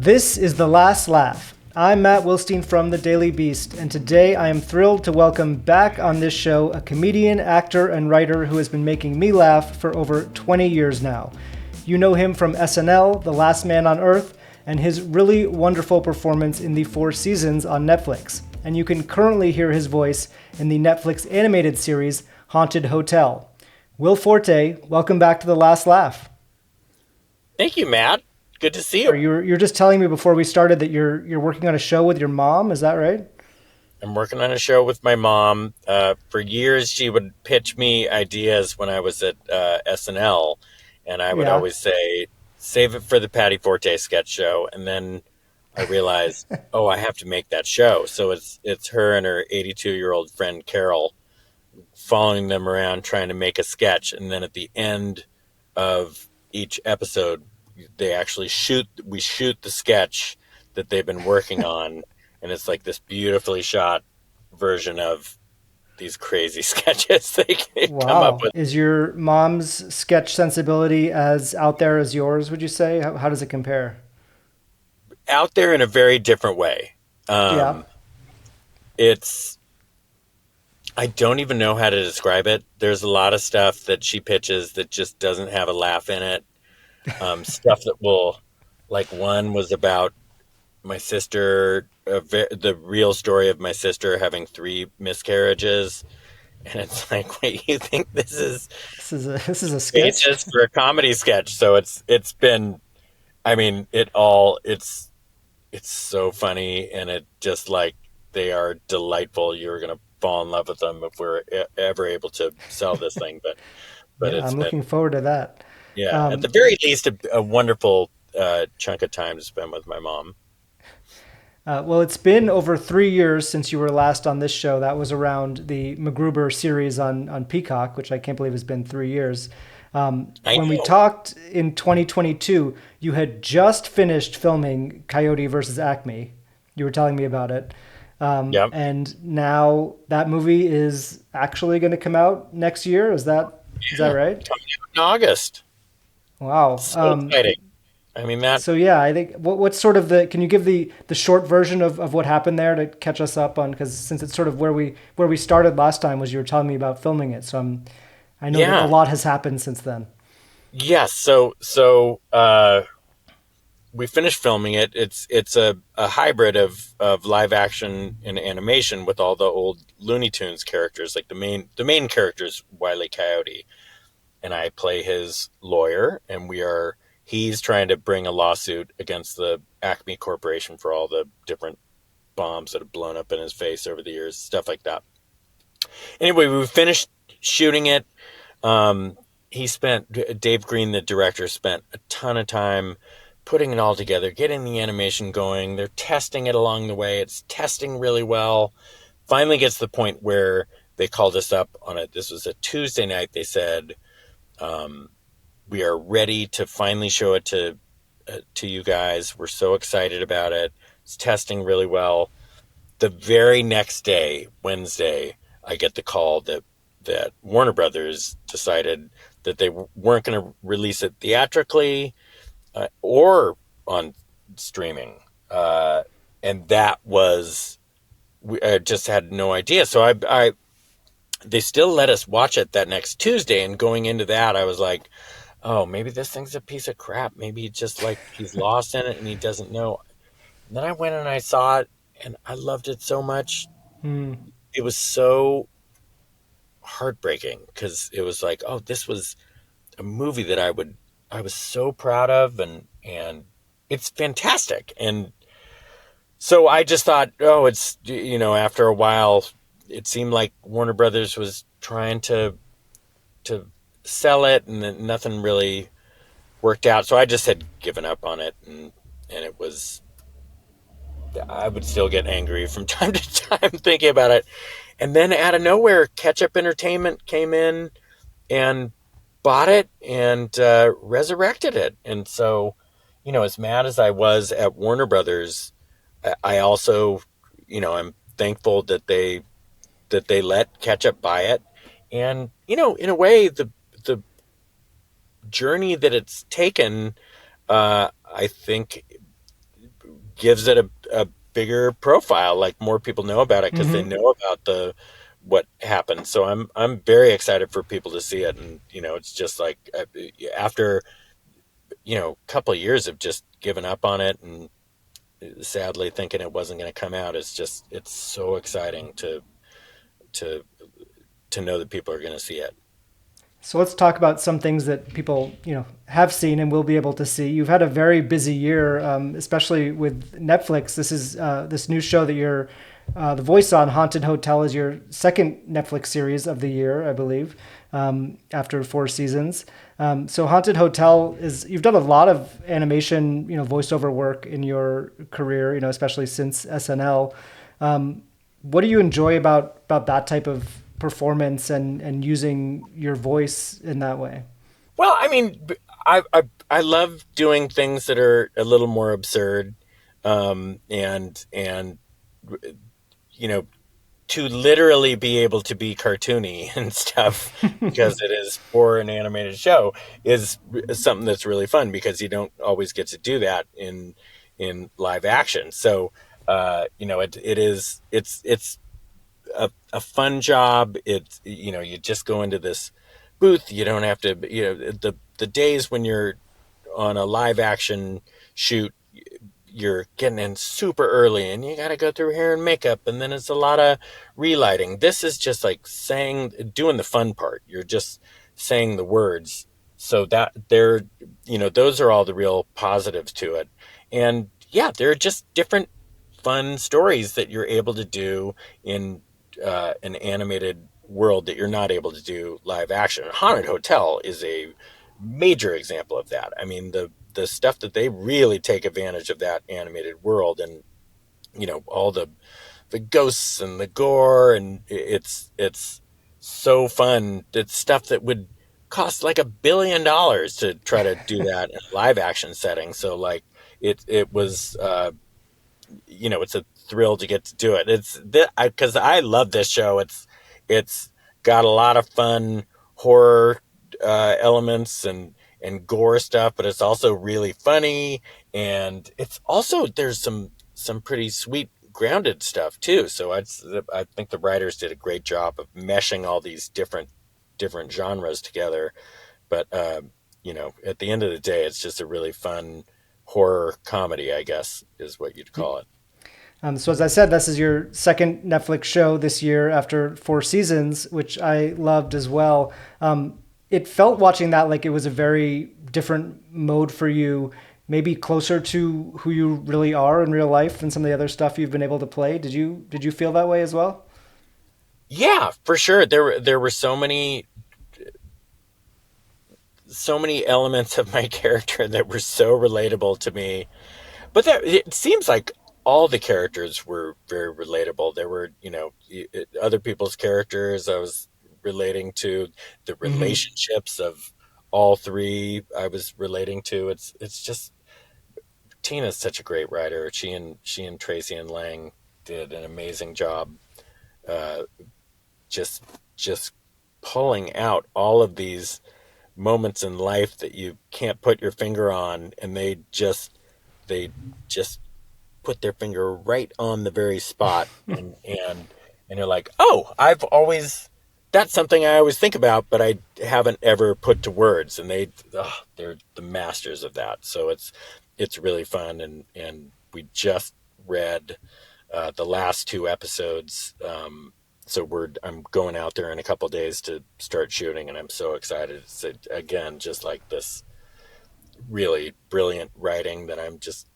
This is The Last Laugh. I'm Matt Wilstein from The Daily Beast, and today I am thrilled to welcome back on this show a comedian, actor, and writer who has been making me laugh for over 20 years now. You know him from SNL, The Last Man on Earth, and his really wonderful performance in the Four Seasons on Netflix. And you can currently hear his voice in the Netflix animated series Haunted Hotel. Will Forte, welcome back to The Last Laugh. Thank you, Matt. Good to see you. You're just telling me before we started that you're working on a show with your mom. Is that right? I'm working on a show with my mom. For years, she would pitch me ideas when I was at SNL, and I would always say, "Save it for the Patty Forte sketch show." And then I realized, oh, I have to make that show. So it's her and her 82-year-old friend Carol following them around trying to make a sketch, and then at the end of each episode, we shoot the sketch that they've been working on, and it's like this beautifully shot version of these crazy sketches they come up with. Is your mom's sketch sensibility as out there as yours, would you say? How does it compare? Out there in a very different way. It's I don't even know how to describe it. There's a lot of stuff that she pitches that just doesn't have a laugh in it. Stuff that will, like, one was about my sister, the real story of my sister having 3 miscarriages, and it's like, wait, you think this is a sketch? Just for a comedy sketch? So it's been, I mean, it's so funny, and it just, like, they are delightful. You're gonna fall in love with them if we're ever able to sell this thing, but yeah, I'm looking forward to that. Yeah, at the very least, a wonderful chunk of time to spend with my mom. Well, it's been over 3 years since you were last on this show. That was around the MacGruber series on Peacock, which I can't believe has been 3 years. When we talked in 2022, you had just finished filming Coyote versus Acme. You were telling me about it. Yep. And now that movie is actually going to come out next year. Is that right? Coming out in August. Wow. So exciting. I mean, that. So yeah, I think what's sort of can you give the short version of what happened there to catch us up on, because since it's sort of where we started last time was you were telling me about filming it. So I know that a lot has happened since then. Yes. So we finished filming it. It's a hybrid of live action and animation with all the old Looney Tunes characters. Like the main character is Wile E. Coyote, and I play his lawyer, and he's trying to bring a lawsuit against the Acme Corporation for all the different bombs that have blown up in his face over the years, stuff like that. Anyway, we finished shooting it. Dave Green, the director, spent a ton of time putting it all together, getting the animation going. They're testing it along the way. It's testing really well. Finally gets to the point where they called us up on it. This was a Tuesday night. They said, we are ready to finally show it to you guys. We're so excited about it. It's testing really well. The very next day, Wednesday, I get the call that Warner Brothers decided that they weren't going to release it theatrically or on streaming. And that was, I just had no idea. So they still let us watch it that next Tuesday. And going into that, I was like, oh, maybe this thing's a piece of crap. Maybe just like he's lost in it and he doesn't know. And then I went and I saw it, and I loved it so much. It was so heartbreaking, because it was like, oh, this was a movie that I was so proud of, and it's fantastic. And so I just thought, oh, it's, after a while, it seemed like Warner Brothers was trying to sell it, and then nothing really worked out. So I just had given up on it, and it was, I would still get angry from time to time thinking about it. And then out of nowhere, Ketchup Entertainment came in and bought it and resurrected it. And so, as mad as I was at Warner Brothers, I also, I'm thankful that they let Ketchup buy it. And, in a way, the journey that it's taken, I think gives it a bigger profile. Like more people know about it because they Hmm. know about the what happened. So I'm very excited for people to see it. And it's just like after a couple of years of just giving up on it and sadly thinking it wasn't going to come out, it's so exciting to to know that people are going to see it. So let's talk about some things that people, have seen and will be able to see. You've had a very busy year, especially with Netflix. This is this new show that you're the voice on, Haunted Hotel, is your second Netflix series of the year, I believe, after 4 seasons. So Haunted Hotel is you've done a lot of animation, voiceover work in your career, especially since SNL. What do you enjoy about that type of performance and using your voice in that way? Well, I mean, I love doing things that are a little more absurd, and you know to literally be able to be cartoony and stuff because it is for an animated show is something that's really fun because you don't always get to do that in live action. So it's a fun job. It's you just go into this booth. You don't have to the days when you're on a live action shoot, you're getting in super early and you got to go through hair and makeup, and then it's a lot of relighting. This is just like doing the fun part. You're just saying the words, so that those are all the real positives to it. And yeah, there are just different fun stories that you're able to do in an animated world that you're not able to do live action. Haunted Hotel is a major example of that. I mean, the stuff that they really take advantage of that animated world, and all the ghosts and the gore, and it's so fun. It's stuff that would cost like $1 billion to try to do that in a live action setting. So like it was it's a thrill to get to do it. It's because I love this show. It's got a lot of fun horror elements and gore stuff, but it's also really funny, and it's also there's some pretty sweet grounded stuff too. So I think the writers did a great job of meshing all these different genres together. But at the end of the day, it's just a really fun horror comedy, I guess, is what you'd call it. So as I said, this is your second Netflix show this year after 4 seasons, which I loved as well. It felt watching that like it was a very different mode for you, maybe closer to who you really are in real life than some of the other stuff you've been able to play. Did you feel that way as well? Yeah, for sure. There were so many elements of my character that were so relatable to me. But it seems like all the characters were very relatable. There were, other people's characters I was relating to, the Hmm. relationships of all three I was relating to. It's just Tina's such a great writer. She and Tracy and Lang did an amazing job. Uh, just just pulling out all of these moments in life that you can't put your finger on, and they just put their finger right on the very spot, and you're like, oh, that's something I always think about, but I haven't ever put to words, and they're the masters of that. So it's really fun, and we just read the last two episodes. So I'm going out there in a couple days to start shooting, and I'm so excited. It's again just like this really brilliant writing that I'm just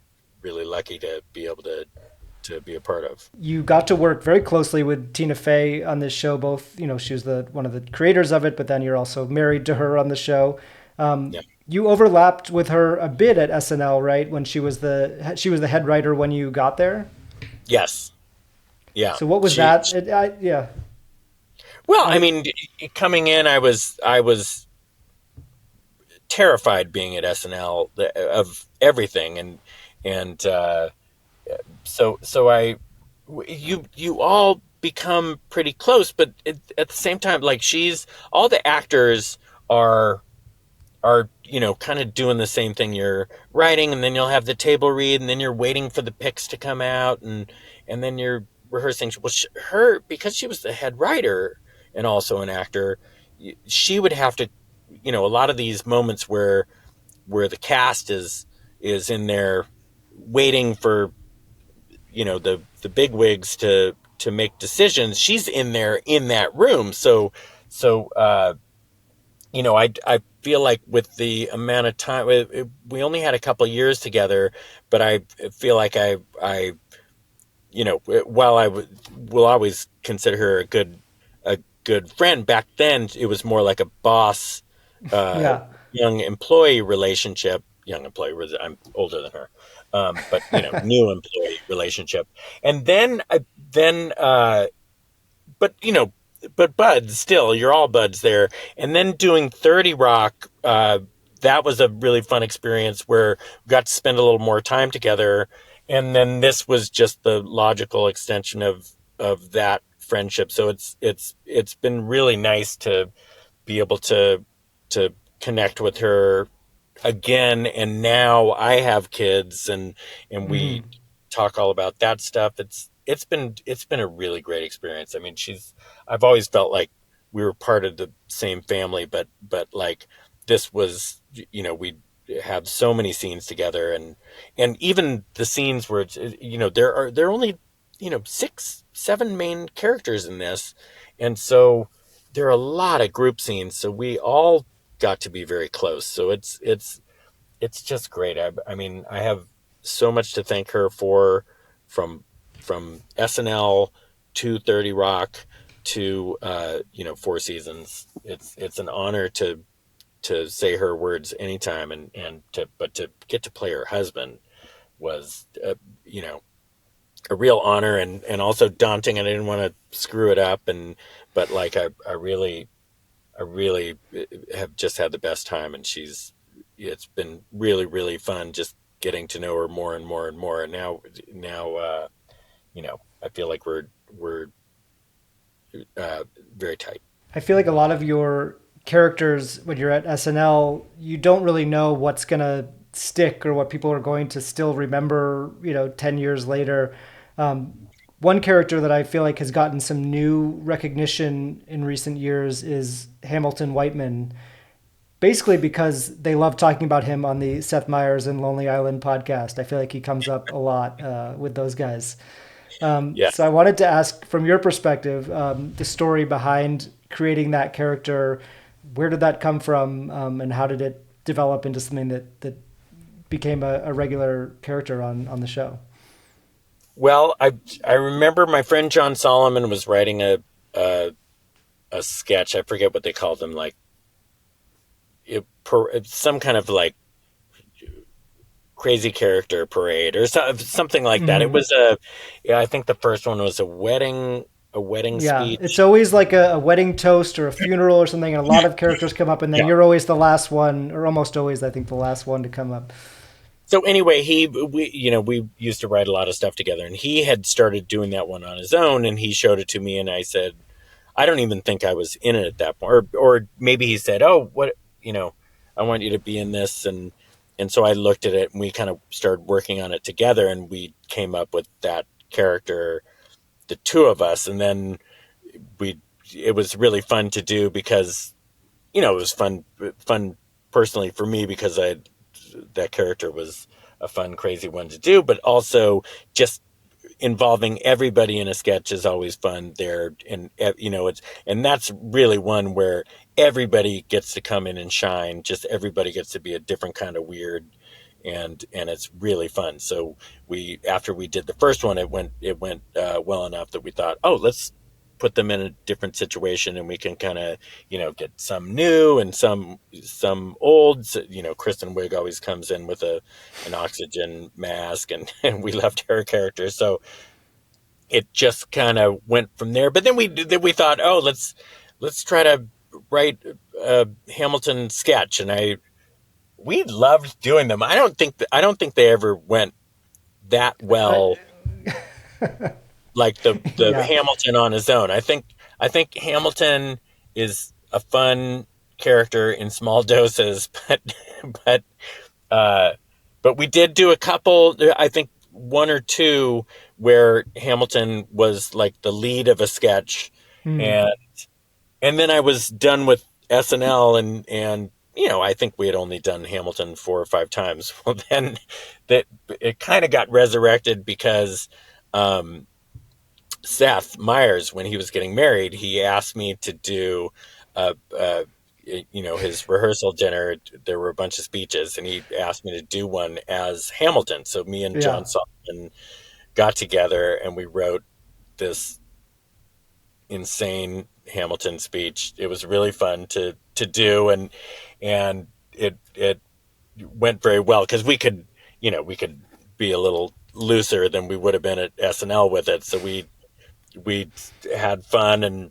really lucky to be able to be a part of. You got to work very closely with Tina Fey on this show. Both, she was the one of the creators of it, but then you're also married to her on the show. Yeah. You overlapped with her a bit at SNL, right? When she was the head writer when you got there. Yes. Yeah. So what was She. that? Yeah. Well, I I would. mean, coming in, I was terrified being at SNL of everything, and so you all become pretty close, but at the same time, like she's all the actors are are, kind of doing the same thing. You're writing, and then you'll have the table read, and then you're waiting for the picks to come out, and then you're rehearsing. Well, her, because she was the head writer and also an actor, she would have to, a lot of these moments where the cast is in there waiting for, the big wigs to make decisions. She's in there in that room. So I feel like with the amount of time, we only had a couple of years together, but I feel like while will always consider her a good friend. Back then, it was more like a boss, uh, Yeah. young employee relationship. Young employee, I'm older than her, but new employee relationship. And but but buds still, you're all buds there. And then doing 30 Rock, that was a really fun experience where we got to spend a little more time together. And then this was just the logical extension of that friendship. So it's been really nice to be able to connect with her again. And now I have kids, and we Hmm. talk all about that stuff. It's been a really great experience. I mean, I've always felt like we were part of the same family, but like this was, we have so many scenes together, and even the scenes where there are only, six, seven main characters in this, and so there are a lot of group scenes, so we all got to be very close. So it's just great. I mean, I have so much to thank her for, from SNL to 30 Rock to Four Seasons. It's an honor to say her words anytime, and to get to play her husband was, you know a real honor, and also daunting, and I didn't want to screw it up, but like I really have just had the best time, and it's been really, really fun just getting to know her more and more and more. And now, I feel like we're very tight. I feel like a lot of your characters when you're at SNL, you don't really know what's gonna stick or what people are going to still remember. 10 years later. One character that I feel like has gotten some new recognition in recent years is Hamilton Whiteman, basically because they love talking about him on the Seth Meyers and Lonely Island podcast. I feel like he comes up a lot with those guys. So I Yes. wanted to ask, from your perspective, the story behind creating that character. Where did that come from, and how did it develop into something that became a regular character on the show? Well, I remember my friend John Solomon was writing a, a sketch. I forget what they called them, like some kind of like crazy character parade or something like that. It Hmm. was yeah, I think the first one was a wedding Yeah, it's speech. always like a wedding toast or a funeral or something, and a lot of characters come up, and then Yeah. you're always the last one, or almost always, I think, the last one to come up. So anyway, we used to write a lot of stuff together, and he had started doing that one on his own, and he showed it to me, and I said, I don't even think I was in it at that point, or maybe he said, oh, what, I want you to be in this, and so I looked at it, and we kind of started working on it together, and we came up with that character, the two of us, and then we it was really fun to do because it was fun personally for me because I that character was a fun, crazy one to do, but also just involving everybody in a sketch is always fun there. And and that's really one where everybody gets to come in and shine. Just everybody gets to be a different kind of weird, and it's really fun. So we after we did the first one, it went well enough that we thought, oh, let's put them in a different situation, and we can kind of get some new and some old. So, Kristen Wiig always comes in with an oxygen mask, and we left her character. So it just kind of went from there. But then we thought, oh, let's try to write a Hamilton sketch, and we loved doing them. I don't think they ever went that I, well, like the yeah. Hamilton on his own. I think Hamilton is a fun. character in small doses, but uh, but we did do a couple. I think one or two where Hamilton was like the lead of a sketch, Hmm. and then I was done with SNL, and I think we had only done Hamilton 4 or 5 times. Well, then that it kind of got resurrected because um, Seth Meyers, when he was getting married, he asked me to do, his rehearsal dinner. There were a bunch of speeches, and he asked me to do one as Hamilton. So me and Yeah. John Sullivan got together, and we wrote this insane Hamilton speech. It was really fun to do, and it went very well because we could be a little looser than we would have been at SNL with it. So we had fun and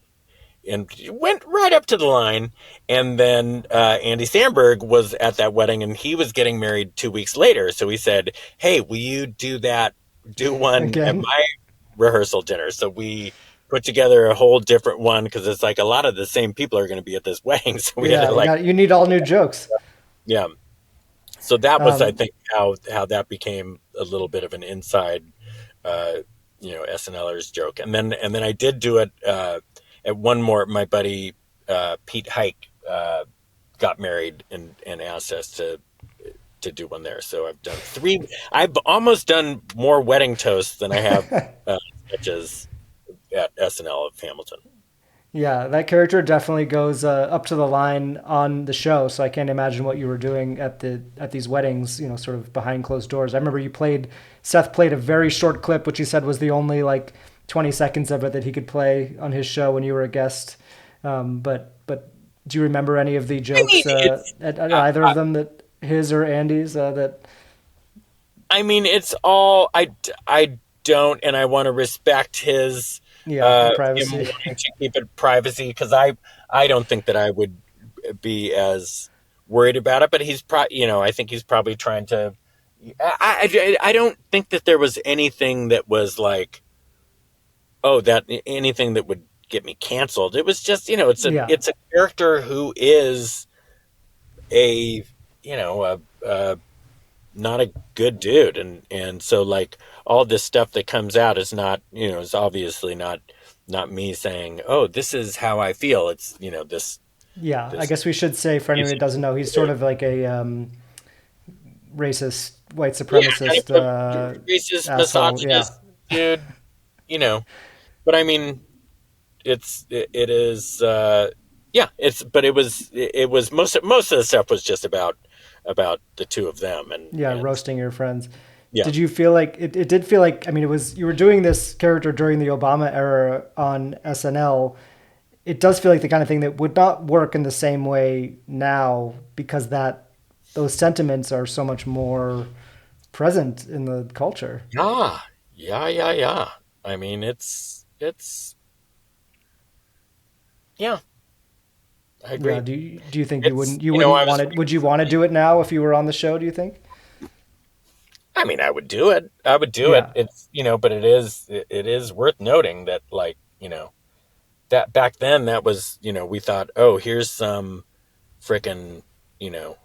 went right up to the line. And then Andy Samberg was at that wedding, and he was getting married 2 weeks later. So he said, "Hey, will you do one at Again. my rehearsal dinner?" So we put together a whole different one because it's like a lot of the same people are going to be at this wedding. So we had Yeah. to like, You need all new jokes. yeah. So that was, I Um, think, how that became a little bit of an inside uh, SNLers joke. And then I did do it at one more. My buddy Pete Hike got married and asked us to do one there. So I've done three. I've almost done more wedding toasts than I have sketches at SNL of Hamilton. Yeah, that character definitely goes up to the line on the show. So I can't imagine what you were doing at these weddings, sort of behind closed doors. I remember Seth played a very short clip, which he said was the only like 20 seconds of it that he could play on his show when you were a guest. But do you remember any of the I mean, jokes it's. at either of them, that his or Andy's, that? I mean, it's all. I don't, and I want to respect Yeah, the him privacy. wanting to keep it privacy because I don't think that I would be as worried about it. But I think he's probably trying to. I don't think that there was anything that was like, oh, that anything that would get me canceled. It was just, Yeah, it's a character who is a you know a not a good dude, and so like all this stuff that comes out is not, is obviously not me saying, oh, this is how I feel. It's, yeah. I this guess we should say, for anyone is who doesn't know, he's sort of like a racist, white yeah, kind supremacist of a racist, asshole. Yeah, misogynist dude, you know. But I mean, it is yeah, but it was most of the stuff was just about the two of them, yeah, and roasting your friends. yeah. Did you feel like it did feel like, I mean, it was, you were doing this character during the Obama era on SNL. It does feel like the kind of thing that would not work in the same way now, because those sentiments are so much more present in the culture. Yeah, yeah. I mean, it's yeah, I Yeah. agree. Do you think It's you I wouldn't was want it? Would you want to do it now if you were on the show? Do you think? I mean, I would do it. I would do it. Yeah. It's, but it is worth noting that, like, that back then, that was, we thought, oh, here's some frickin', you know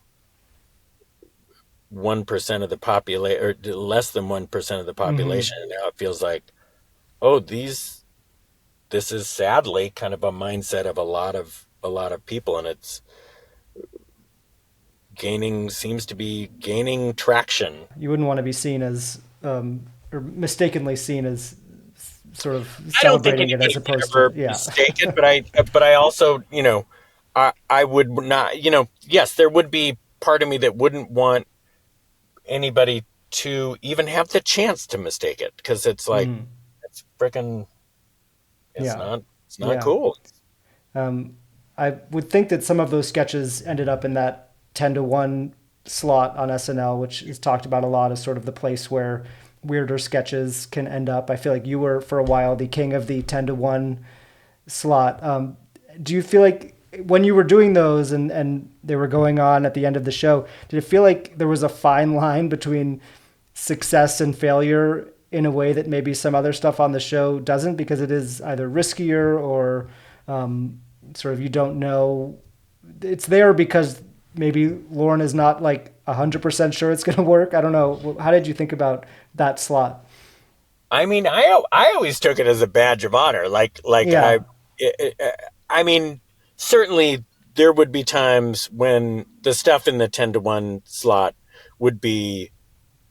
1% of the population, or less than 1% of the Hmm. population, and now it feels like, oh, this is sadly kind of a mindset of a lot of people, and it's seems to be gaining traction. You wouldn't want to be seen as, or mistakenly seen as, sort of I don't think celebrating it as anybody would opposed to, ever yeah. mistake it, but I also, I would not, yes, there would be part of me that wouldn't want anybody to even have the chance to mistake it, because it's like, Mm, it's freaking, it's yeah. not Yeah. cool. Um, I would think that some of those sketches ended up in that 10-1 slot on SNL, which is talked about a lot as sort of the place where weirder sketches can end up. I feel like you were for a while the king of the 10-1 slot. Do you feel like when you were doing those, and they were going on at the end of the show, did it feel like there was a fine line between success and failure in a way that maybe some other stuff on the show doesn't, because it is either riskier or, sort of, you don't know it's there because maybe Lorne is not like 100% sure it's going to work. I don't know. How did you think about that slot? I mean, I always took it as a badge of honor. Yeah. I mean, certainly there would be times when the stuff in the 10-1 slot would be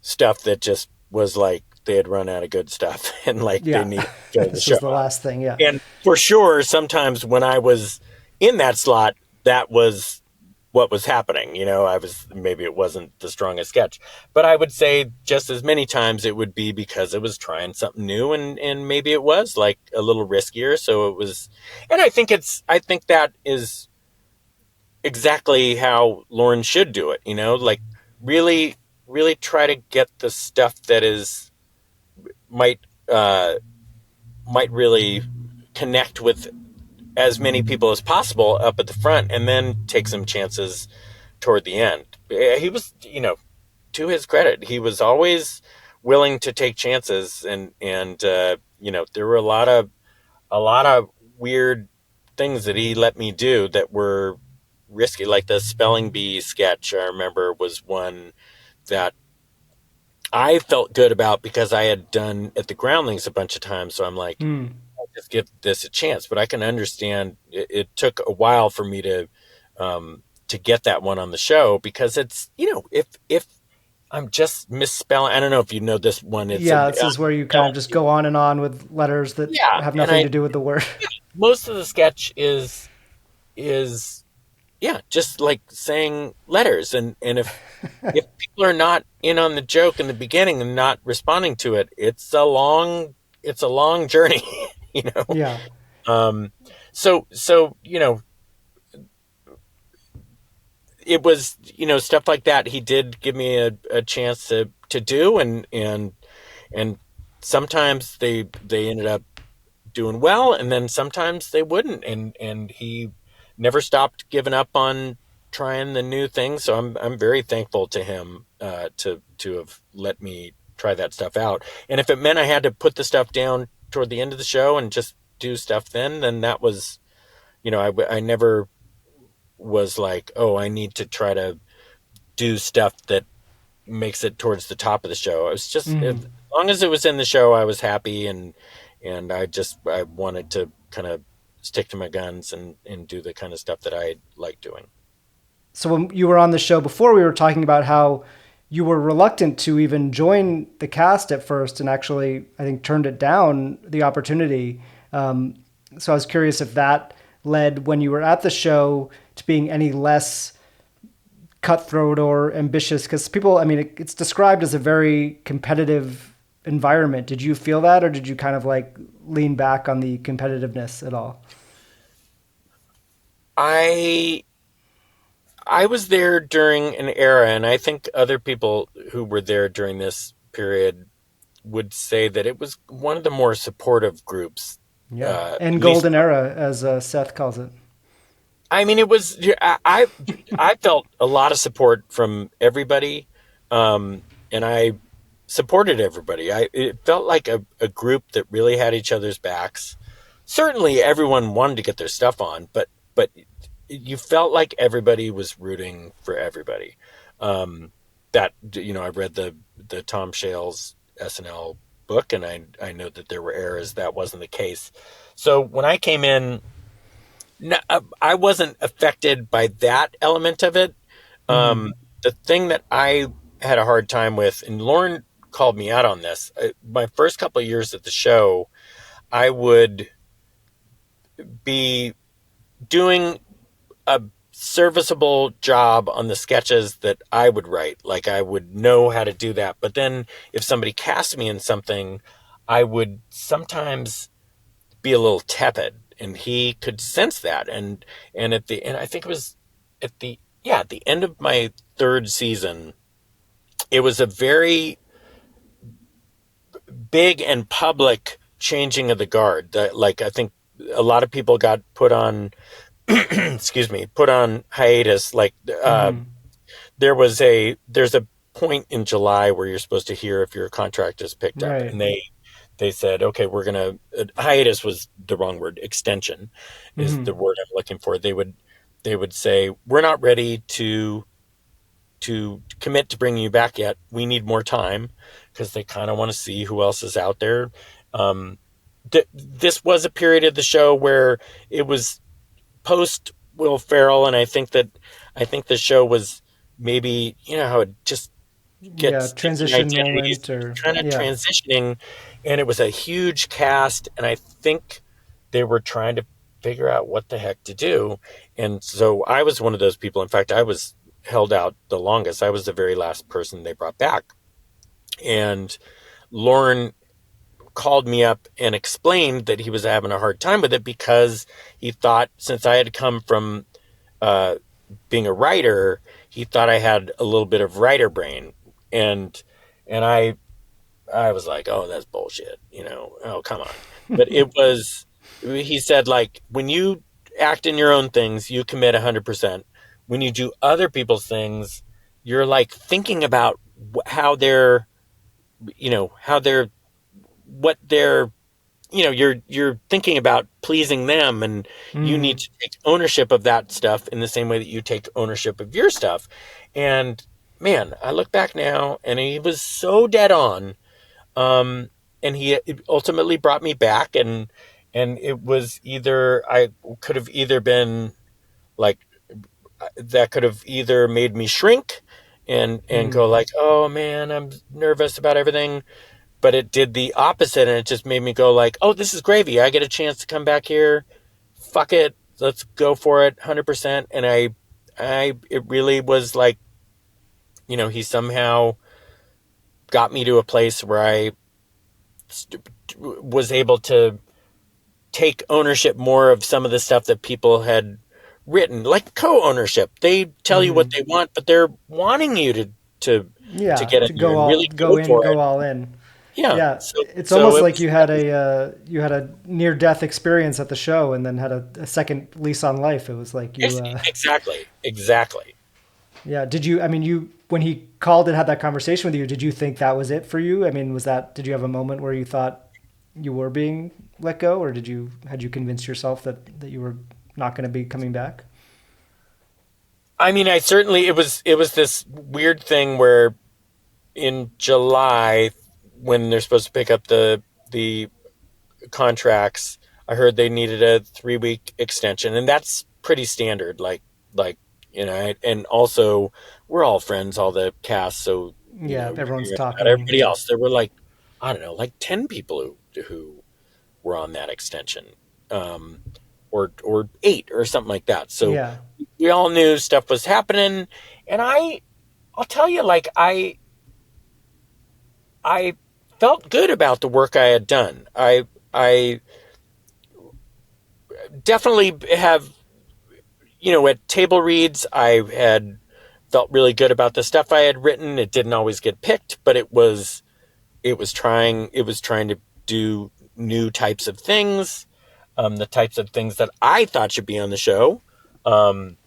stuff that just was like they had run out of good stuff and like they Yeah. needed to fill the This show was the out. last thing. Yeah. And for sure, sometimes when I was in that slot, that was what was happening. I was, maybe it wasn't the strongest sketch, but I would say just as many times it would be because it was trying something new, and maybe it was like a little riskier. So it was, and I think that is exactly how Lauren should do it, like really, really try to get the stuff that is, might, uh, might really connect with as many people as possible up at the front, and then take some chances toward the end. He was, to his credit, he was always willing to take chances, and there were a lot of weird things that he let me do that were risky, like the spelling bee sketch. I remember was one that I felt good about because I had done at the Groundlings a bunch of times. So I'm like, Hmm. just give this a chance. But I can understand it took a while for me to get that one on the show, because it's, if I'm just misspelling. I don't know if you know this one. It's a Yeah. This is where you kind of just go on with letters that yeah, have and nothing to do with the word. most of the sketch is yeah, just like saying letters, and if people are not in on the joke in the beginning and not responding to it, it's a long journey, you know. Yeah. Um, so it was, stuff like that. He did give me a chance to do, and sometimes they ended up doing well, and then sometimes they wouldn't, and he never stopped giving up on trying the new things. So I'm very thankful to him, to have let me try that stuff out. And if it meant I had to put the stuff down toward the end of the show and just do stuff then that was, I never was like, oh, I need to try to do stuff that makes it towards the top of the show. I was just, as Hmm. long as it was in the show, I was happy, and I wanted to kind of stick to my guns and do the kind of stuff that I like doing. So when you were on the show before, we were talking about how you were reluctant to even join the cast at first, and actually, I think, turned it down the opportunity. Um, so I was curious if that led when you were at the show to being any less cutthroat or ambitious, because people, I mean, it's described as a very competitive environment. Did you feel that, or did you kind of like lean back on the competitiveness at all? I I was there during an era, and I think other people who were there during this period would say that it was one of the more supportive groups. Yeah, At and least, golden era, as Seth calls it. I mean, it was. I felt a lot of support from everybody, and I supported everybody. It felt like a group that really had each other's backs. Certainly, everyone wanted to get their stuff on, but you felt like everybody was rooting for everybody. Um, that, I read the Tom Shales SNL book, and I know that there were eras that wasn't the case. So when I came in, no, I wasn't affected by that element of it. Mm, The thing that I had a hard time with, and Lauren called me out on this, my first couple of years at the show, I would be doing a serviceable job on the sketches that I would write. Like, I would know how to do that. But then if somebody cast me in something, I would sometimes be a little tepid, and he could sense that. And at the end, I think it was at the end of my third season, it was a very big and public changing of the guard. Like, I think a lot of people got put on excuse me, put on hiatus. Like, hmm. there's a point in July where you're supposed to hear if your contract is picked up, Right. and they said, okay, we're gonna hiatus was the wrong word, extension is Hmm. the word I'm looking for. they would say, "We're not ready to commit to bringing you back yet. We need more time," because they kind of want to see who else is out there. Um, this was a period of the show where it was post Will Ferrell, and I think the show was maybe, how it just Yeah, gets different transition identities, moment or kind of yeah. transitioning, and it was a huge cast, and I think they were trying to figure out what the heck to do, and so I was one of those people. In fact, I was held out the longest. I was the very last person they brought back, and Lorne called me up and explained that he was having a hard time with it because he thought, since I had come from uh, being a writer, he thought I had a little bit of writer brain, and and I was like, oh, that's bullshit, oh, come on. But it was, he said, like, when you act in your own things, you commit 100%. When you do other people's things, you're like thinking about how they're, how they're, what they're, you're thinking about pleasing them, and you need Mm. to take ownership of that stuff in the same way that you take ownership of your stuff. And man, I look back now, and he was so dead on. um and he ultimately brought me back, and it was either, I could have either been like, that could have either made me shrink and Mm. go like, oh man, I'm nervous about everything, but it did the opposite, and it just made me go like, oh, this is gravy. I get a chance to come back here. Fuck it, let's go for it 100%. And I it really was like, he somehow got me to a place where I was able to take ownership more of some of the stuff that people had written, like co-ownership. They tell you what Hmm. they want, but they're wanting you to to Yeah, get in to there go and all really go go in, for go it. all in. Yeah. Yeah, So it's so almost it like was, that was you had a near death experience at the show, and then had a second lease on life. It was like you, exactly. yeah. Did you? I mean, you when he called and had that conversation with you, did you think that was it for you? I mean, was that? Did you have a moment where you thought you were being let go, or had you convinced yourself that you were not going to be coming back? I mean, I certainly, it was this weird thing where in July, when they're supposed to pick up the contracts, I heard they needed a 3 week extension, and that's pretty standard. Like, and also we're all friends, all the cast, so Yeah, you everyone's hear about talking. everybody else. There were like, I don't know, like 10 people who were on that extension, um, or eight or something like that. So Yeah. we all knew stuff was happening, and I'll tell you, like, I felt good about the work I had done. I definitely have, at table reads, I had felt really good about the stuff I had written. It didn't always get picked, but it was trying to do new types of things, the types of things that I thought should be on the show. Um,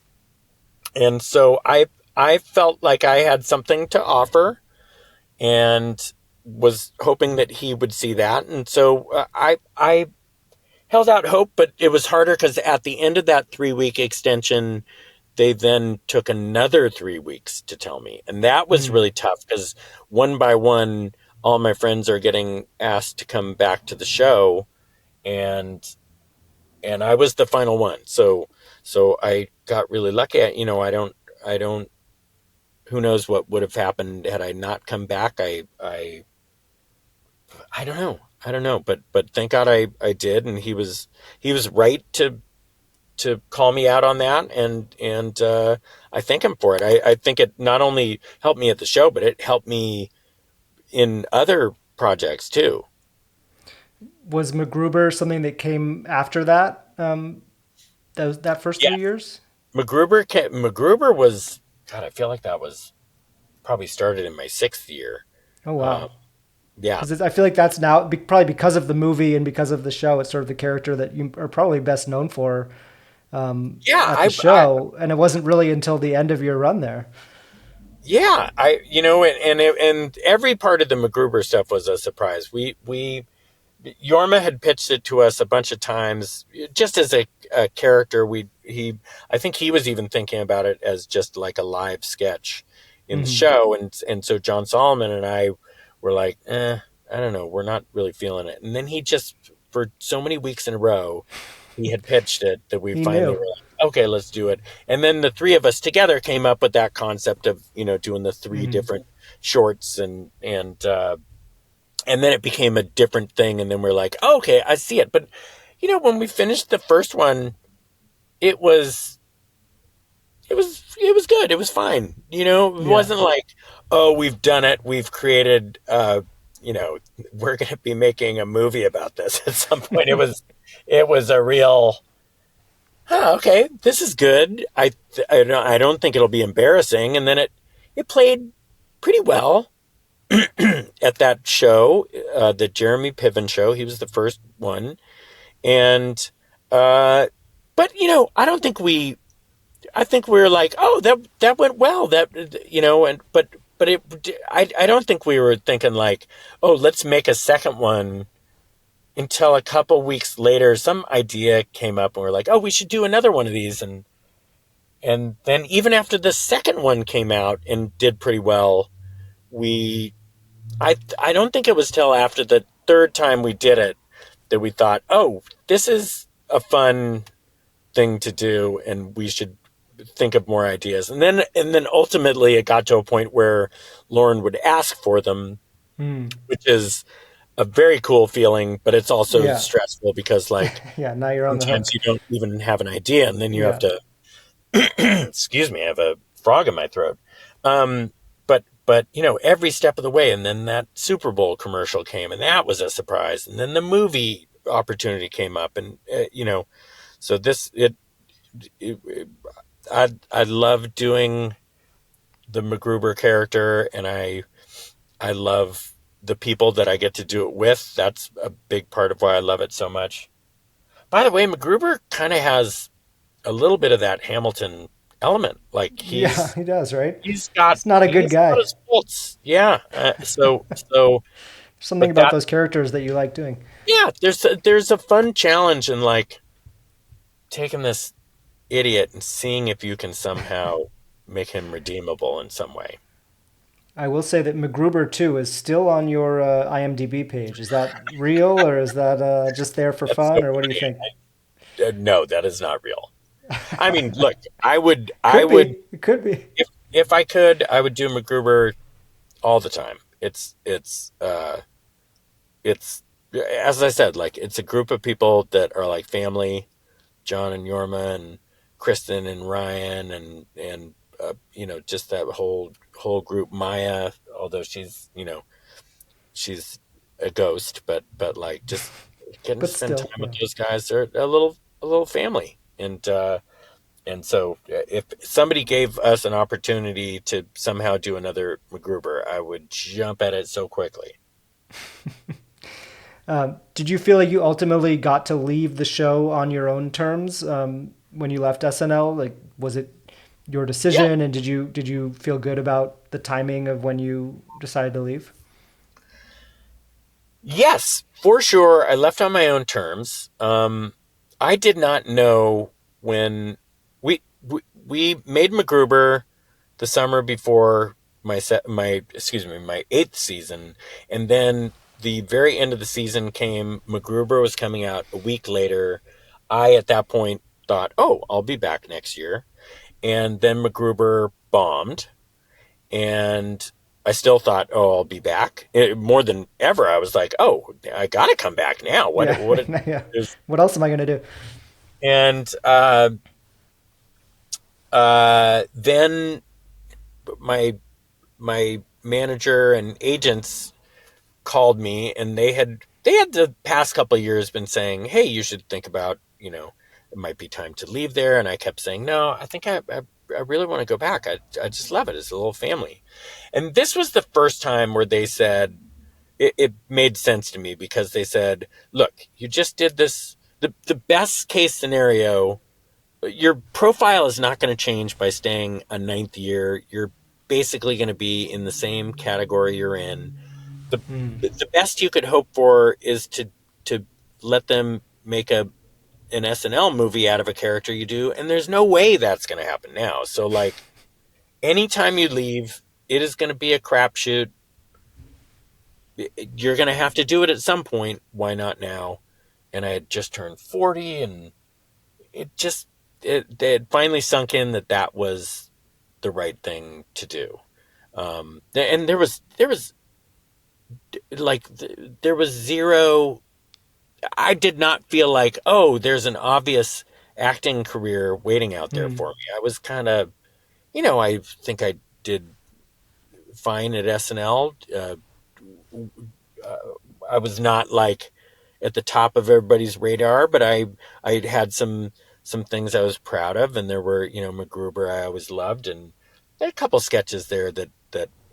and so I felt like I had something to offer, and was hoping that he would see that. And so I held out hope, but it was harder because at the end of that 3 week extension, they then took another 3 weeks to tell me. And that was Mm. really tough because one by one, all my friends are getting asked to come back to the show. And I was the final one. So I got really lucky. I don't, who knows what would have happened had I not come back. I don't know. I don't know. But thank God I did. And he was right to call me out on that, and I thank him for it. I think it not only helped me at the show, but it helped me in other projects too. Was MacGruber something that came after that? That first Yeah, 3 years? MacGruber was, God. I feel like that was probably started in my sixth year. Oh Um, wow. yeah, Because I feel like that's now probably because of the movie and because of the show. It's sort of the character that you are probably best known for yeah. at the I show, and it wasn't really until the end of your run there. yeah. And every part of the MacGruber stuff was a surprise. We Yorma had pitched it to us a bunch of times, just as a character. I think he was even thinking about it as just like a live sketch in the Hmm. show, and so John Solomon and I were like, I don't know, we're not really feeling it. And then he just, for so many weeks in a row, he had pitched it that we He finally knew. were like, okay, let's do it. And then the three of us together came up with that concept of doing the three Hmm. different shorts, and then it became a different thing, and then we're like, oh, okay, I see it. But when we finished the first one, it was it was good. It was fine. It Yeah. wasn't like, oh, we've done it, we've created you know we're going to be making a movie about this at some point. It was a real, okay, this is good. I don't think it'll be embarrassing. And then it played pretty well at that show, the Jeremy Piven show. He was the first one, and but I don't think we. I think we were like, oh, that went well. And but I don't think we were thinking like, oh, let's make a second one. Until a couple weeks later, some idea came up, and we're like, oh, we should do another one of these, and then even after the second one came out and did pretty well, we I don't think it was till after the third time we did it that we thought, oh, this is a fun thing to do, and we should think of more ideas. And then ultimately it got to a point where Lorne would ask for them, Mm. which is a very cool feeling, but it's also Yeah. stressful because like Yeah. Now you're on the sometimes hook. you don't even have an idea, and then you have Yeah. to excuse me, I have a frog in my throat. But every step of the way, and then that Super Bowl commercial came, and that was a surprise, and then the movie opportunity came up, and so it I love doing the MacGruber character, and I love the people that I get to do it with. That's a big part of why I love it so much. By the way, MacGruber kind of has a little bit of that Hamilton element. Like Yeah. he's He does, right? he's got He's not a good he's got guy. his faults. Yeah. Something But about that those characters that you like doing. yeah, there's a fun challenge in like taking this idiot and seeing if you can somehow make him redeemable in some way. I will say that MacGruber 2 is still on your IMDb page. Is that real or is that just there for That's so fun or what do you funny. think? No, that is not real. I mean, look, I Could would, be. It could be. if I could, I would do MacGruber all the time. It's as I said, like it's a group of people that are like family. John and Yorma and Kristen and Ryan and just that whole group. Maya, although she's a ghost, but like just getting to But spend still, time with yeah. those guys. They're a little family, and so if somebody gave us an opportunity to somehow do another MacGruber, I would jump at it so quickly. Did you feel like you ultimately got to leave the show on your own terms when you left SNL? Like, was it your Yeah. decision, and did you feel good about the timing of when you decided to leave? Yes, for sure. I left on my own terms. I did not know when we made MacGruber the summer before my eighth season, and then the very end of the season came. MacGruber was coming out a week later. I at that point thought, oh, I'll be back next year, and then MacGruber bombed, and I still thought, oh, I'll be back. More than ever, I was like, oh, I got to come back now. What? Yeah, What? yeah. There's, What else am I gonna do? and then my manager and agents called me, and they had the past couple of years been saying, hey, you should think about, it might be time to leave there. And I kept saying, no, I think I really want to go back. I just love it. It's a little family. And this was the first time where they said, it made sense to me, because they said, look, you just did this. The best case scenario, your profile is not going to change by staying a ninth year. You're basically going to be in the same category you're in. The, Hmm. the best you could hope for is to to let them make an SNL movie out of a character you do, and there's no way that's going to happen now. So like anytime you leave, it is going to be a crapshoot. You're going to have to do it at some point. Why not now? And I had just turned 40, and it just it finally sunk in that that was the right thing to do. And there was like there was zero. I did not feel like, oh, there's an obvious acting career waiting out there Mm. for me. I was kind of, I think I did fine at SNL. I was not like at the top of everybody's radar, but I had some things I was proud of, and there were, MacGruber I always loved, and there are a couple sketches there that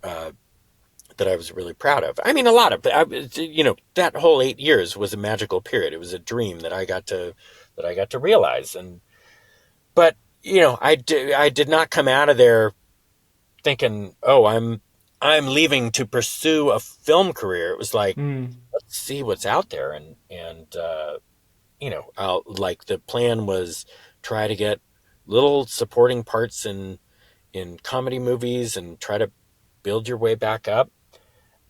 I was really proud of. I mean, a lot of, that whole 8 years was a magical period. It was a dream that I got to realize, and but I did not come out of there thinking, oh, I'm leaving to pursue a film career. It was like, Mm. let's see what's out there, I'll like the plan was try to get little supporting parts in comedy movies and try to build your way back up.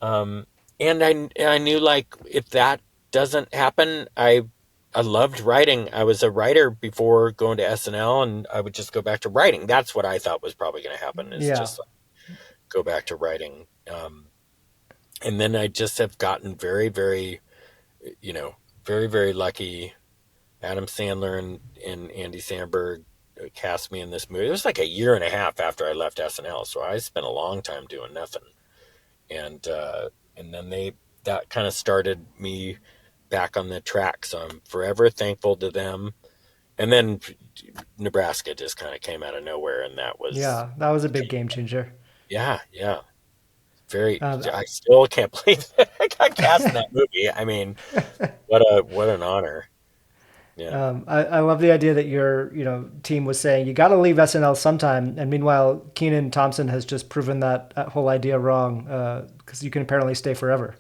Um, and I knew like if that doesn't happen, I loved writing. I was a writer before going to SNL, and I would just go back to writing. That's what I thought was probably going to happen, is Yeah. just like, go back to writing. And then I just have gotten very, very, very, very lucky. Adam Sandler and Andy Samberg cast me in this movie. It was like a year and a half after I left SNL, so I spent a long time doing nothing. And then that kind of started me back on the track. So I'm forever thankful to them. And then Nebraska just kind of came out of nowhere, and that was, Yeah, that was a big game changer. yeah, yeah, very. Um, I still can't believe that I got cast in that movie. I mean, what an honor. Yeah. I love the idea that your team was saying you got to leave SNL sometime, and meanwhile Keenan Thompson has just proven that whole idea wrong because you can apparently stay forever.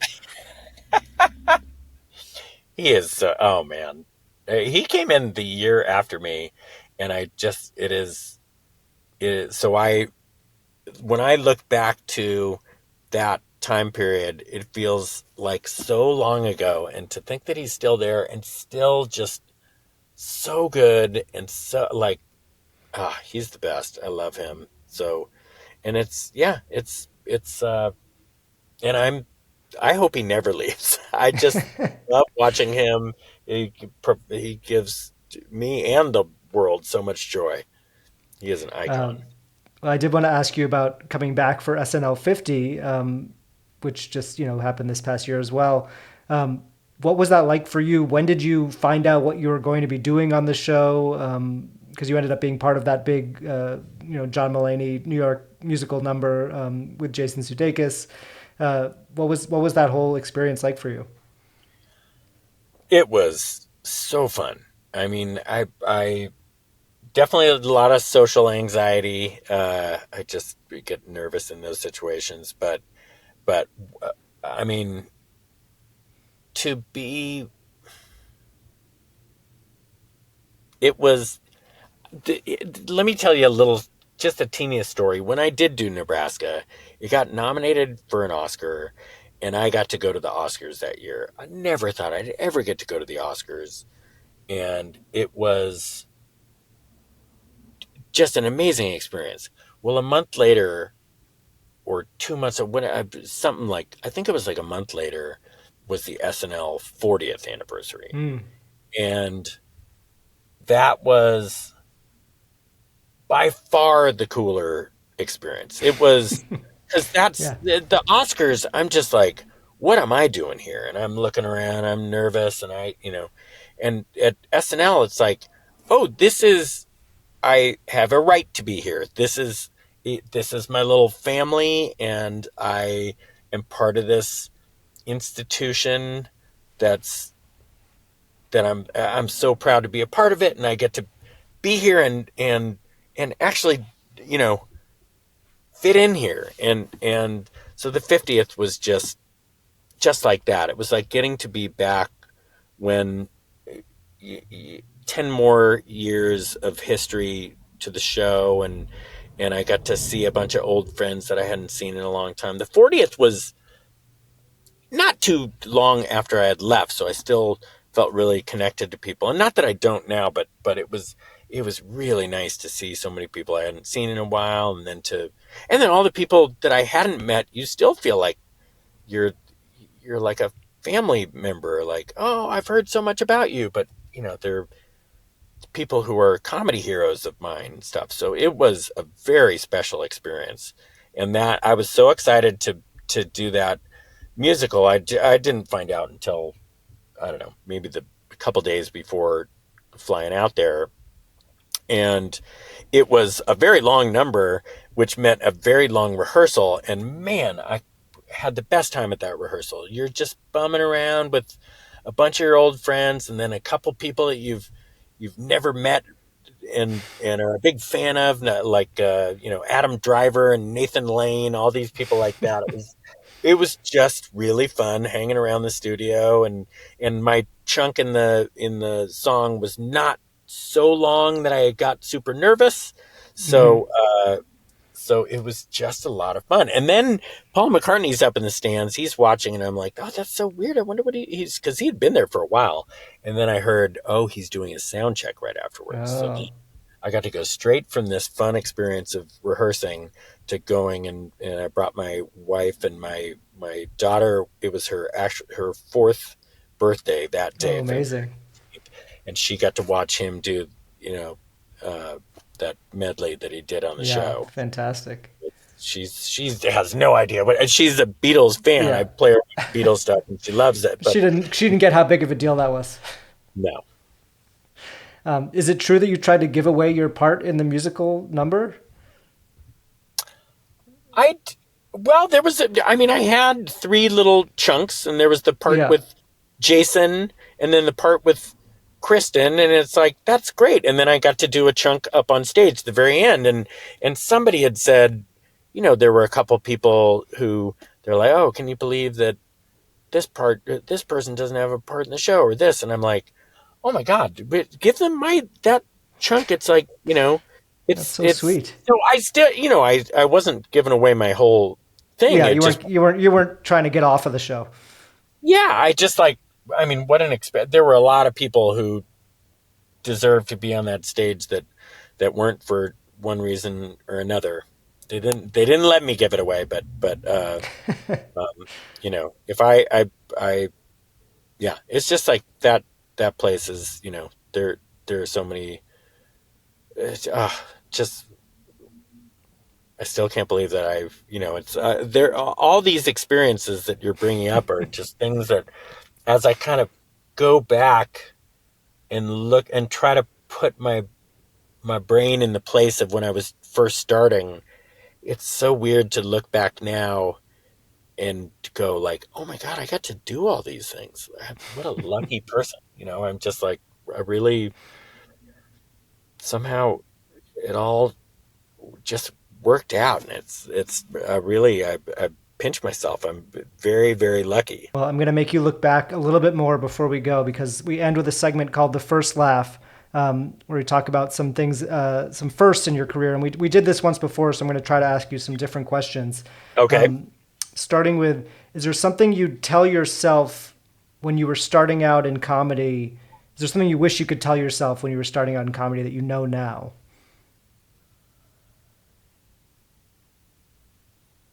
He is. Oh man, he came in the year after me, and so I when I look back to that time period, it feels like so long ago, and to think that he's still there and still just so good and so like he's the best. I love him. So, and it's yeah, it's and I hope he never leaves. I just love watching him. He gives me and the world so much joy. He is an icon. Um, well, I did want to ask you about coming back for SNL 50, which just happened this past year as well. Um, what was that like for you? When did you find out what you were going to be doing on the show? Because you ended up being part of that big, John Mulaney New York musical number with Jason Sudeikis. What was that whole experience like for you? It was so fun. I mean, I definitely had a lot of social anxiety. I just get nervous in those situations, but I mean, to be it was let me tell you just a teeniest story. When I did do Nebraska, it got nominated for an Oscar, and I got to go to the Oscars that year. I never thought I'd ever get to go to the Oscars, and it was just an amazing experience. Well, a month later, or 2 months, something like, I think it was like a month later, was the SNL 40th anniversary, Mm. and that was by far the cooler experience. It was because that's Yeah. the Oscars. I'm just like, what am I doing here? And I'm looking around. I'm nervous, and and at SNL, it's like, oh, this is. I have a right to be here. This is my little family, and I am part of this institution that's that I'm so proud to be a part of it, and I get to be here and actually, you know, fit in here. And so the 50th was just like that. It was like getting to be back when 10 more years of history to the show, and I got to see a bunch of old friends that I hadn't seen in a long time. The 40th was not too long after I had left, so I still felt really connected to people. And not that I don't now, but it was really nice to see so many people I hadn't seen in a while, and then all the people that I hadn't met, you still feel like you're you're like a family member, like, oh, I've heard so much about you, but they're people who are comedy heroes of mine and stuff. So it was a very special experience, and that I was so excited to do that musical. I didn't find out until, I don't know, maybe a couple days before flying out there, and it was a very long number, which meant a very long rehearsal. And man, I had the best time at that rehearsal. You're just bumming around with a bunch of your old friends, and then a couple people that you've never met and are a big fan of, like Adam Driver and Nathan Lane, all these people like that. It was just really fun hanging around the studio, and my chunk in the song was not so long that I got super nervous. Hmm. So so it was just a lot of fun. And then Paul McCartney's up in the stands. He's watching, and I'm like, oh, that's so weird. I wonder what he's, because he had been there for a while. And then I heard, oh, he's doing a sound check right afterwards. So Oh, I got to go straight from this fun experience of rehearsing to going, and I brought my wife and my daughter. It was her fourth birthday that oh, day, February amazing. 15th, and she got to watch him do, you know, that medley that he did on the Yeah, show. fantastic. She has no idea, but she's a Beatles fan. I Yeah, play her Beatles stuff, and she loves it. But she didn't get how big of a deal that was. no, Is it true that you tried to give away your part in the musical number? I well, there was I mean, I had three little chunks, and there was the part Yeah. with Jason, and then the part with Kristen, and it's like, that's great. And then I got to do a chunk up on stage at the very end, and somebody had said, there were a couple people who, they're like, oh, can you believe that this person doesn't have a part in the show, or this, and I'm like, oh my god, but give them my that chunk. It's like, That's so it's sweet. so I still, I wasn't giving away my whole thing. Yeah, It you just, weren't you weren't trying to get off of the show. yeah, I just like, I mean, what an expect. There were a lot of people who deserved to be on that stage that weren't, for one reason or another. They didn't let me give it away, but if I yeah, it's just like that place is, there are so many, it's, just, I still can't believe that it's, there, all these experiences that you're bringing up are just things that, as I kind of go back and look and try to put my brain in the place of when I was first starting, it's so weird to look back now and to go like, oh my god, I got to do all these things. What a lucky person. I'm just like, I really, somehow it all just worked out, and it's really, I pinch myself. I'm very, very lucky. Well, I'm going to make you look back a little bit more before we go because we end with a segment called the first laugh, where we talk about some things, some firsts in your career, and we did this once before, so I'm going to try to ask you some different questions. Okay. Starting with, is there something you'd tell yourself when you were starting out in comedy? Is there something you wish you could tell yourself when you were starting out in comedy that you know now?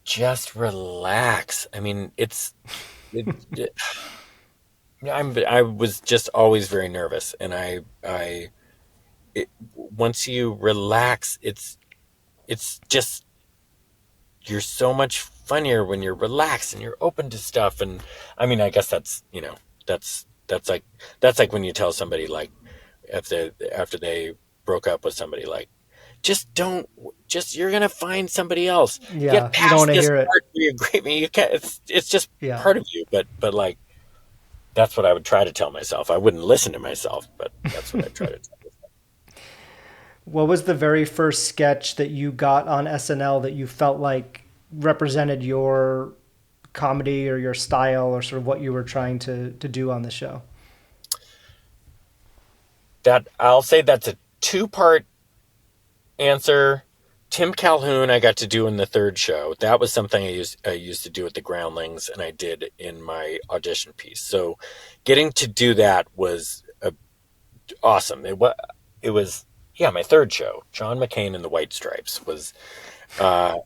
Just relax. I mean, it, I was just always very nervous, and once you relax, it's just, you're so much funnier when you're relaxed and you're open to stuff. And I mean, I guess that's like, when you tell somebody, like, after they broke up with somebody, like, just don't, just, you're gonna find somebody else. Get Yeah, you don't want past to this hear it. part where you agree. Me, you can't. It's just Yeah. part of you. But like, that's what I would try to tell myself. I wouldn't listen to myself, but that's what I try to tell myself. What was the very first sketch that you got on SNL that you felt like represented your comedy or your style or sort of what you were trying to do on the show? that I'll say that's a two-part answer. Tim Calhoun I got to do in the third show. That was something I used to do at the Groundlings, and I did in my audition piece. So getting to do that was awesome. It was yeah, my third show. John McCain and the White Stripes was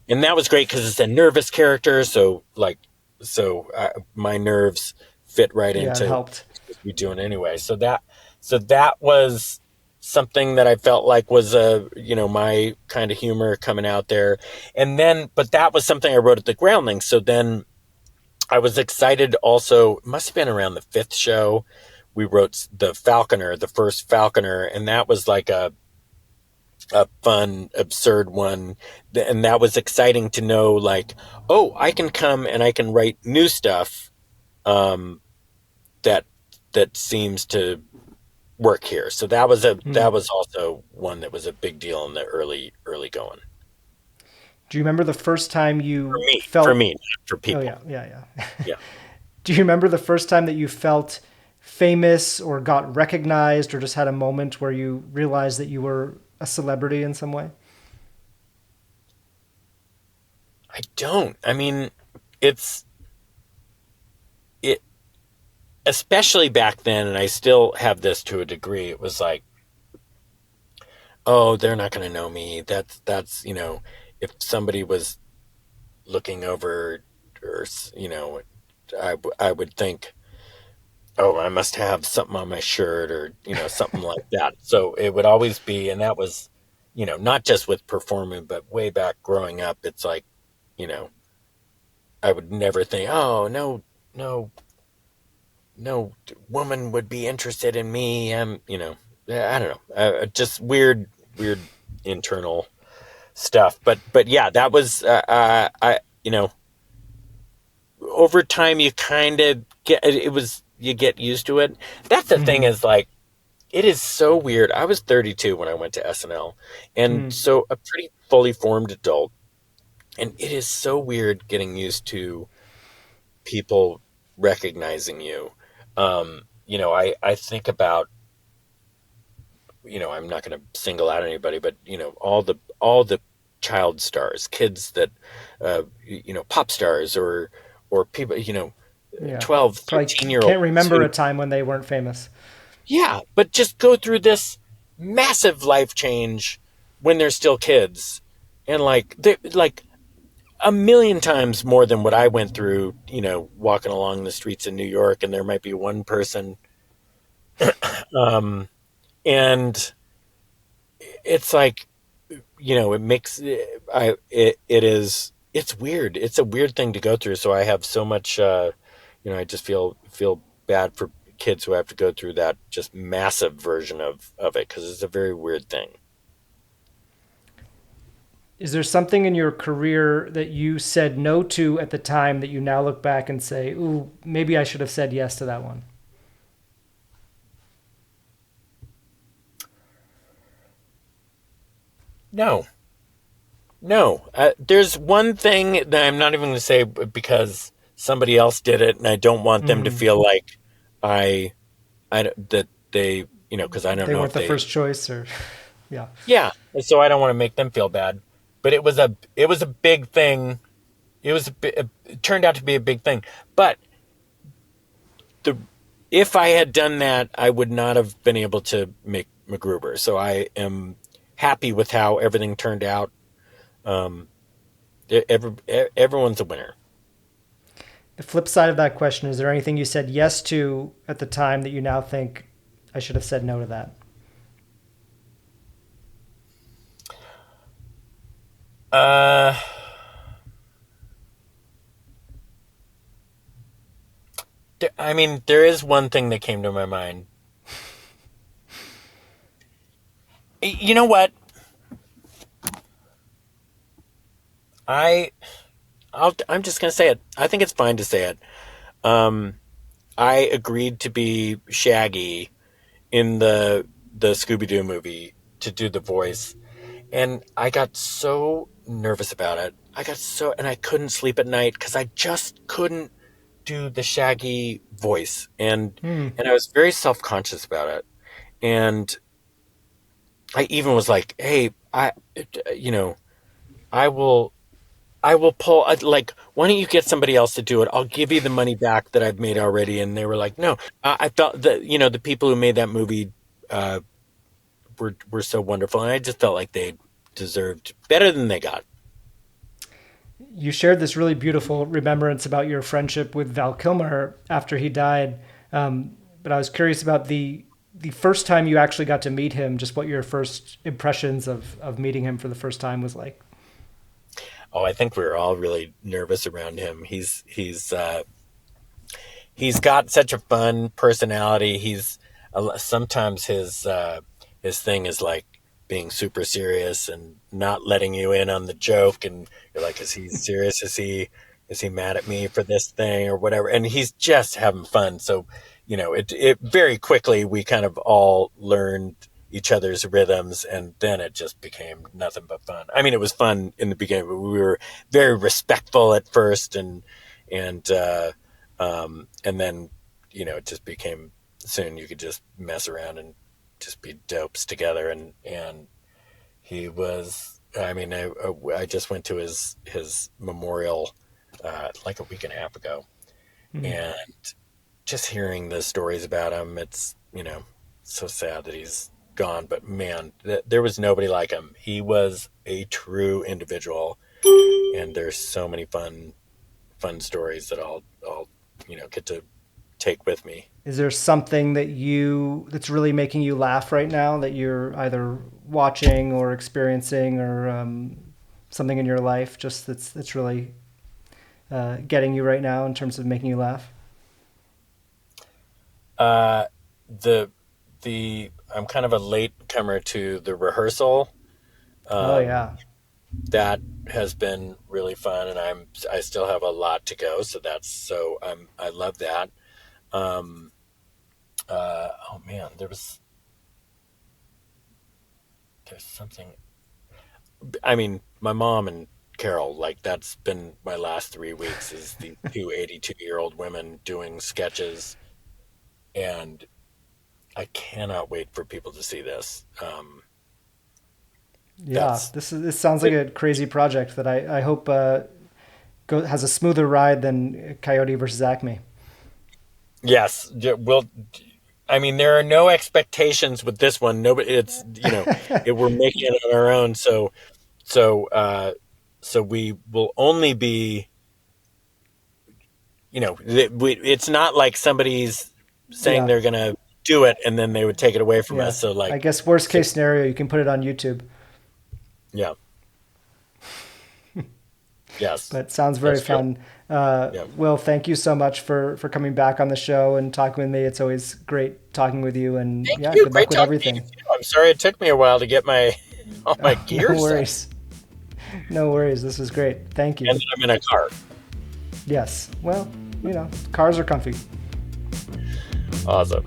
and that was great because it's a nervous character, my nerves fit right Yeah, it into helped. what we doing anyway. So that was something that I felt like was my kind of humor coming out there. And then, but that was something I wrote at the Groundlings. So then I was excited also, it must have been around the fifth show. We wrote the Falconer, the first Falconer, and that was like a fun, absurd one. And that was exciting to know, like, oh, I can come and I can write new stuff um, that that seems to work here. So Hmm. that was also one that was a big deal in the early going. Do you remember the first time you For felt? me, not for Oh people. yeah, yeah, yeah. Yeah. Do you remember the first time that you felt famous or got recognized or just had a moment where you realized that you were a celebrity in some way? I don't. I mean, it's it especially back then, and I still have this to a degree. It was like, oh, they're not going to know me. That's if somebody was looking over, or I would think, oh, I must have something on my shirt, or something like that. So it would always be, and that was, not just with performing, but way back growing up. It's like, you know, I would never think, oh, no, no, no woman would be interested in me. I don't know, just weird internal stuff. But yeah, that was, I, over time you kind of you get used to it. That's the thing, Mm-hmm. is like, it is so weird. I was 32 when I went to SNL, and Mm. so a pretty fully formed adult. And it is so weird getting used to people recognizing you. I think about, I'm not going to single out anybody, but all the child stars, kids that, pop stars, or people, Yeah. 12, Probably 13 year can't olds remember who, a time when they weren't famous. yeah, but just go through this massive life change when they're still kids. And like, they like a million times more than what I went through, walking along the streets in New York, and there might be one person. Um, and it's like, it makes, it's weird. It's a weird thing to go through. So I have so much, I just feel bad for kids who have to go through that just massive version of it, because it's a very weird thing. Is there something in your career that you said no to at the time that you now look back and say, "Ooh, maybe I should have said yes to that one"? No, no. There's one thing that I'm not even going to say, because somebody else did it, and I don't want them to Mm-hmm. feel like I, that they, because I don't They know weren't if the they, first choice, or yeah. yeah. So I don't want to make them feel bad. But it was a big thing. It turned out to be a big thing. But the if I had done that, I would not have been able to make MacGruber. So I am happy with how everything turned out. Um, everyone's a winner. The flip side of that question, is there anything you said yes to at the time that you now think I should have said no to that? Uh, I mean, there is one thing that came to my mind. You know what? I I'm just gonna say it. I think it's fine to say it. Um, I agreed to be Shaggy in the Scooby Doo movie, to do the voice, and I got so nervous about it. And I couldn't sleep at night because I just couldn't do the Shaggy voice, and Hmm. I was very self conscious about it. And I even was like, hey, you know, I will I will pull, like, why don't you get somebody else to do it? I'll give you the money back that I've made already. And they were like, no. I felt that, the people who made that movie uh, were so wonderful. And I just felt like they deserved better than they got. You shared this really beautiful remembrance about your friendship with Val Kilmer after he died. But I was curious about the first time you actually got to meet him, just what your first impressions of meeting him for the first time was like. Oh, I think we were all really nervous around him. He's got such a fun personality. Sometimes his thing is like being super serious and not letting you in on the joke, and you're like, is he serious? Is he mad at me for this thing or whatever? And he's just having fun. So, it very quickly we kind of all learned each other's rhythms, and then it just became nothing but fun. I mean, it was fun in the beginning, but we were very respectful at first, and then, it just became, soon you could just mess around and just be dopes together. And he was, I mean, I just went to his memorial like a week and a half ago, Mm. and just hearing the stories about him, it's, so sad that he's gone, but man, there was nobody like him. He was a true individual, and there's so many fun stories that I'll get to take with me. Is there something that's really making you laugh right now that you're either watching or experiencing, or something in your life just that's really getting you right now in terms of making you laugh? Uh, the I'm kind of a late comer to the rehearsal. Oh Um, yeah. that has been really fun, and I still have a lot to go. I love that. Um, oh man, there's something. I mean, my mom and Carol, like, that's been my last 3 weeks, is the two 82-year-old women doing sketches, and I cannot wait for people to see this. Yeah, That's this sounds like a crazy project that I hope has a smoother ride than Coyote versus Acme. Yes, well, I mean, there are no expectations with this one. Nobody, we're making it on our own. So, uh, so we will only be, it's not like somebody's saying Yeah, they're going to do it and then they would take it away from yeah. us. So, I like, guess worst so case scenario, you can put it on YouTube. yeah, yes, But sounds very that's true. fun. Yeah. Will, thank you so much for coming back on the show and talking with me. It's always great talking with you, and Thank yeah, you. good luck Great with talking to you everything. too. I'm sorry it took me a while to get all my Oh, no gear set. worries. No worries. This was great. Thank you. And then I'm in a car. Yes. Well, cars are comfy. Awesome.